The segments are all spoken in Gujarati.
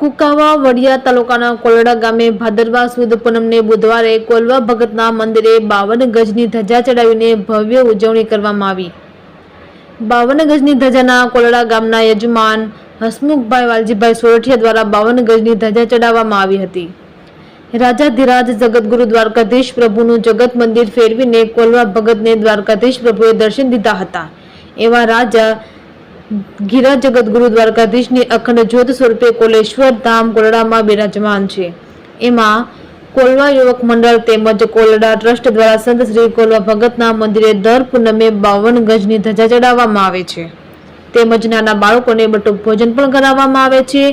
કુકાવા વડિયા તાલુકાના કોલડા ગામે ભાદરવા સુદ પૂનમને બુધવારે કોલવા ભગતના મંદિરે 52 ગજની ધજા ચડાવીને ભવ્ય ઉજવણી કરવામાં આવી। 52 ગજની ધજાના કોલડા ગામના યજમાન હસમુખભાઈ વાલજીભાઈ સોરઠિયા દ્વારા 52 ગજની ધજા ચડાવવામાં આવી હતી। રાજાધિરાજ જગતગુરુ દ્વારકાધીશ પ્રભુનું જગત મંદિર ફેરવીને કોલવા ભગતને દ્વારકાધીશ પ્રભુએ દર્શન દીધા હતા। એવા રાજા ગીરા જગતગુરુ દ્વારકાધીશની અખંડ જ્યોત સ્વરૂપે કોલેશ્વર ધામ કોલડામાં બિરાજમાન છે। એમાં કોલવા યુવક મંડળ તેમજ કોલડા ટ્રસ્ટ દ્વારા સંત શ્રી કોલવા ભગતના મંદિરે દર પૂનમે 52 ગજની ધજા ચડાવવામાં આવે છે। તેમજ નાના બાળકોને બટુક ભોજન પણ કરાવવામાં આવે છે।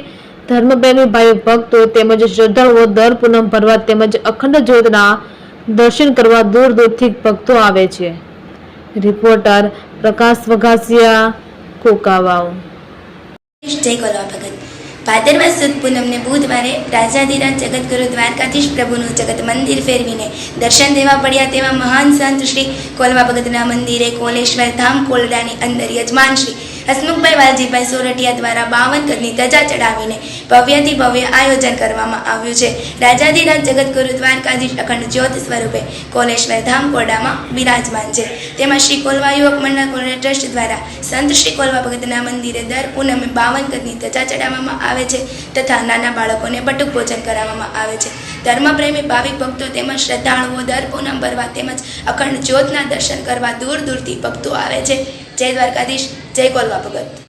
ધર્મપ્રેમી ભાઈ ભક્તો તેમજ શ્રદ્ધાળુઓ દર પૂનમ ભરવા તેમજ અખંડ જ્યોતના દર્શન કરવા દૂર દૂરથી ભક્તો આવે છે। રિપોર્ટર પ્રકાશ વઘાસિયા, કુકાવાવ। જય કોલવા ભગત। ભાદરવા સુદ પૂનમને બુધવારે રાજાધિરાજ જગતગુરુ દ્વારકાધીશ પ્રભુનું જગત મંદિર ફેરવીને દર્શન દેવા પડ્યા તેવા મહાન સંત શ્રી કોલવા ભગતના મંદિરે કોલેશ્વર ધામ કોલડાની અંદર યજમાન શ્રી હસમુખભાઈ વાલજીભાઈ સોરઠિયા દ્વારા 52 ગજની ધજા ચડાવીને ભવ્યથી ભવ્ય આયોજન કરવામાં આવ્યું છે। રાજાધિરાજ જગતગુરુ દ્વારકાધીશ અખંડ જ્યોત સ્વરૂપે કોલેશ્વર ધામ કોરડામાં બિરાજમાન છે। તેમાં શ્રી કોલવા યુવક મંડળ કોલડા ટ્રસ્ટ દ્વારા સંત શ્રી કોલવા ભગતના મંદિરે દર પૂનમે 52 ગજની ધજા ચડાવવામાં આવે છે તથા નાના બાળકોને બટુક ભોજન કરાવવામાં આવે છે। ધર્મપ્રેમી ભાવિક ભક્તો તેમજ શ્રદ્ધાળુઓ દર પૂનમ ભરવા તેમજ અખંડ જ્યોતના દર્શન કરવા દૂર દૂરથી ભક્તો આવે છે। જય દ્વારકાધીશ, જય કોલવા ભગત।